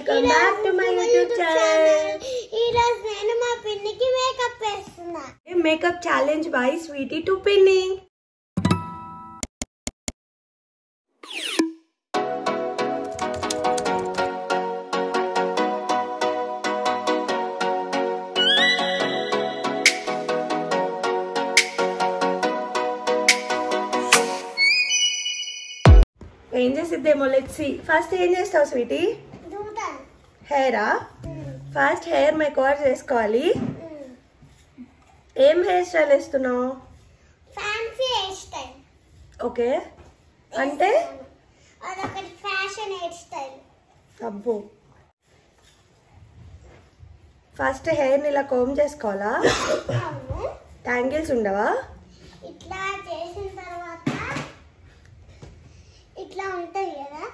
Welcome back to my YouTube channel. ఈ రోజు నేను మా పిన్నికి మేకప్ వేస్తున్నా. Makeup challenge by Sweety to పిన్ని. ఏం చేసిద్దేమో లెట్స్ సీ. ఫస్ట్ ఏం చేస్తావు స్వీటీ? హెయిరా? ఫస్ట్ హెయిర్ మేకవర్ చేసుకోవాలి. ఏం హెయిర్ స్టైల్ వేస్తున్నావు? Fancy hair style. ఓకే, అంటే అదొకటి ఫ్యాషన్ హెయిర్ స్టైల్. అబ్బో, ఫస్ట్ హెయిర్ని ఇలా కోమ్ చేసుకోవాలా? ట్యాంగిల్స్ ఉండవా? ఇట్లా చేసిన తర్వాత ఇట్లా ఉంటాయి కదా,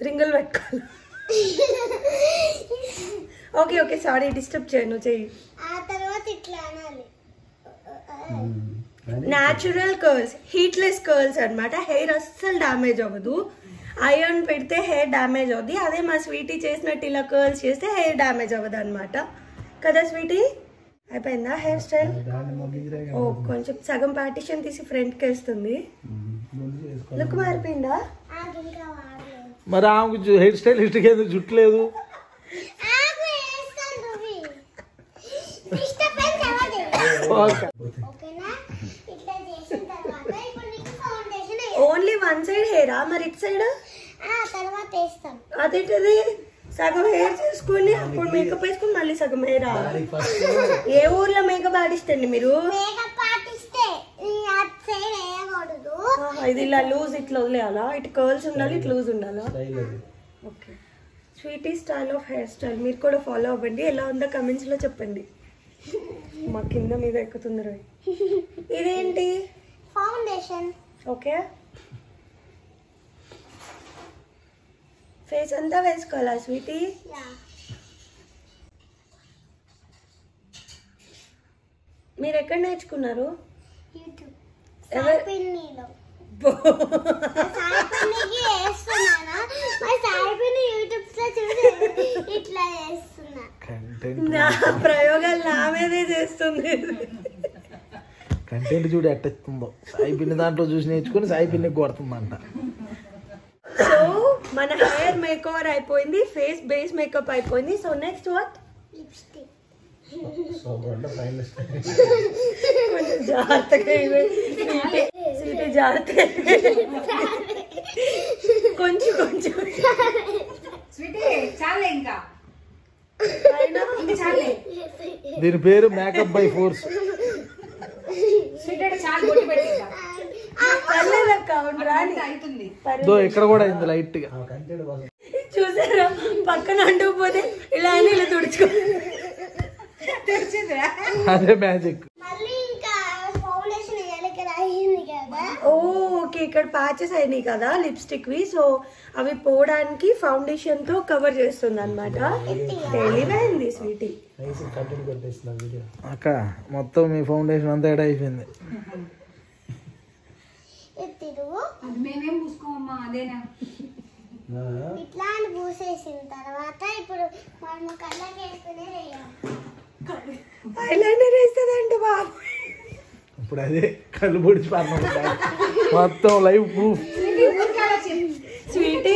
రింగులు పెట్టుకోవాలి. ఓకే ఓకే, సారీ డిస్టర్బ్ చేయను, చెయ్యి. ఆ తర్వాత ఇట్లా అనాలి. న్యాచురల్ కర్ల్స్, హీట్లెస్ కర్ల్స్ అన్నమాట. హెయిర్ అస్సలు డ్యామేజ్ అవ్వదు. ఐరన్ పెడితే హెయిర్ డ్యామేజ్ అవుద్ది. అదే మా స్వీటీ చేసినట్టు ఇలా కర్ల్స్ చేస్తే హెయిర్ డ్యామేజ్ అవ్వదు అనమాట. కదా స్వీటీ? అయిపోయిందా హెయిర్ స్టైల్? ఓ, కొంచెం సగం పార్టిషన్ తీసి ఫ్రంట్కి వేస్తుంది. లుక్ మారిపోయిందా? ఇంకా వాడలేదు. మరి ఆమెకు హెయిర్ స్టైల్ ఇష్టకేందు, జుట్టు లేదు. ఓన్లీ వన్ సైడ్ హెయిరా? మరి ఇటు సైడ్ అదేంటది? సగం హెయిర్ చేసుకుని అప్పుడు మేకప్ వేసుకుని మళ్ళీ సగం హెయిరా? ఏ ఊర్లో మేకప్ ఆడిస్తండి మీరు? ఇది ఇలా లూజ్ ఇట్లా వదిలేయాలా? ఇటు కర్ల్స్ ఉండాలి, ఇటు లూజ్ ఉండాలా? Okay, Sweety style of hair style మీరు కూడా ఫాలో అవ్వండి. ఎలా ఉందో కమెంట్స్ లో చెప్పండి. మా కింద మీద ఎక్కుతుంది రోయ్. ఇదేంటి? ఫౌండేషన్. ఓకే, ఫేస్ అంతా వేసుకోవాలా స్వీటీ? మీరు ఎక్కడ నేర్చుకున్నారు? నా ప్రయోగాలు నా మీదే చేస్తుంది. కంటెంట్ చూడు ఎట్టిస్తుందో. సాయి పిన్ని దాంట్లో చూసి నేర్చుకుని సాయి పిన్ని కొడుతుందంట. సో మన హెయిర్ మేకవర్ అయిపోయింది, ఫేస్ బేస్ మేకప్ అయిపోయింది. So next what? లిప్స్టిక్. కొంచెం జాగ్రత్తగా స్వీటీ, జాగ్రత్తగా కొంచెం కొంచెం దీని పేరు మేకప్ బై ఫోర్స్. ఇక్కడ కూడా అయింది లైట్ గా. చూసారా? పక్కన అంటుకుపోతే ఇలా అని ఇలా తుడుచుకో. అదే మ్యాజిక్. ఓకే, ఇక్కడ ప్యాచెస్ అయినాయి కదా లిప్స్టిక్ వి. సో అవి పోవడానికి ఫౌండేషన్ తో కవర్ చేస్తుంది అనమాట. తెలివైంది స్వీటీ. అక్క మొత్తం మీ ఫౌండేషన్ అంతా ఎడ అయిపోయింది. ఇట్లా అని పూసేసిన తర్వాత ఇప్పుడు మనం కళ్ళకి వేసుకునే ఐలైనర్ వేస్తుందంట బాబు. ఇప్పుడు అదే కళ్ళు పొడిచి పడిన మొత్తం లైవ్ ప్రూఫ్. స్వీటీ,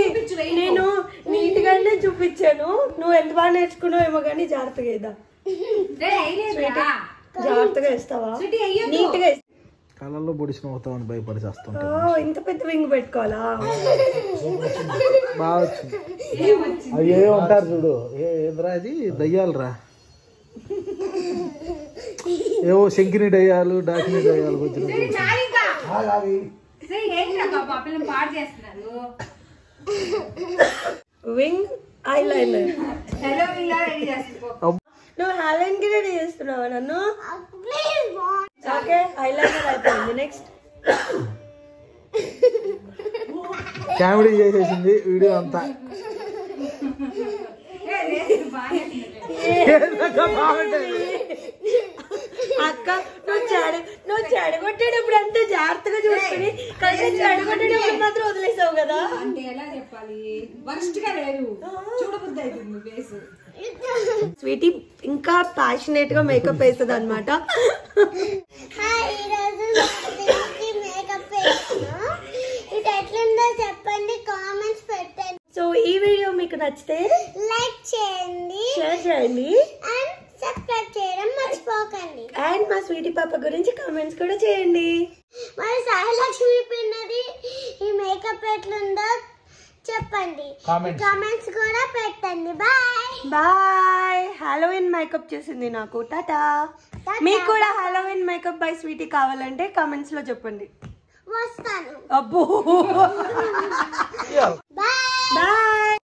నేను నీట్ గానే చూపించాను. నువ్వు ఎంత బాగా నేర్చుకున్నావు ఏమో కానీ జాగ్రత్తగా ఇద్దా. స్వీటీ, జాగ్రత్తగా వేస్తావా? నీట్ గా కళ్ళల్లో పొడిచిన పోతామని భయపడి చేస్తుంటా. ఇంత పెద్ద వింగ్ పెట్టుకోవాలా? బాగా వచ్చింది. అవి ఏ ఉంటారు చూడు, ఏదిరా అది? దయ్యాలరా, ఏవో శంకిని దయ్యాలు, డాకిని దయ్యాలు వచ్చిన వింగ్ ఐలైనర్. నువ్వు హెలెన్ కి రెడీ చేస్తున్నావా నన్ను? ఓకే, ఐలైనర్ అయిపోయింది. నెక్స్ట్ కామెడీ చేసేసింది వీడియో అంతా. అక్క నువ్వు చెడగొట్టేటప్పుడు అంత జాగ్రత్తగా చూసుకుని కానీ చెడగొట్టేటప్పుడు మాత్రం వదిలేసావు కదా. అంటే ఎలా చెప్పాలి, వర్స్ట్ గా లేదు, చూడబుద్ధి అవుతుంది ఫేస్. స్వీటీ ఇంకా ప్యాషనేట్ గా మేకప్ వేస్తుంది అనమాట. మేకప్ ఇది ఎట్లుందో చెప్పండి, కామెంట్స్ పెట్టండి. సో ఈ వీడియో మీకు నచ్చితే లైక్ చేయండి, షేర్ చేయండి అండ్ సబ్స్క్రైబ్ చేయడం మర్చిపోకండి. అండ్ మా స్వీటీ పాప గురించి కామెంట్స్ కూడా చేయండి. మరి సాయిలక్ష్మి పిన్నది ఈ మేకప్ ఎట్లుందో చెప్పండి, కామెంట్స్ కూడా పెట్టండి. బాయ్. హాలోవిన్ మేకప్ చేసింది నాకు. టాటా. మీకు కూడా హాలోవిన్ మేకప్ బై స్వీటీ కావాలంటే కామెంట్స్ లో చెప్పండి, వస్తాను. అబ్బో. బాయ్. బాయ్.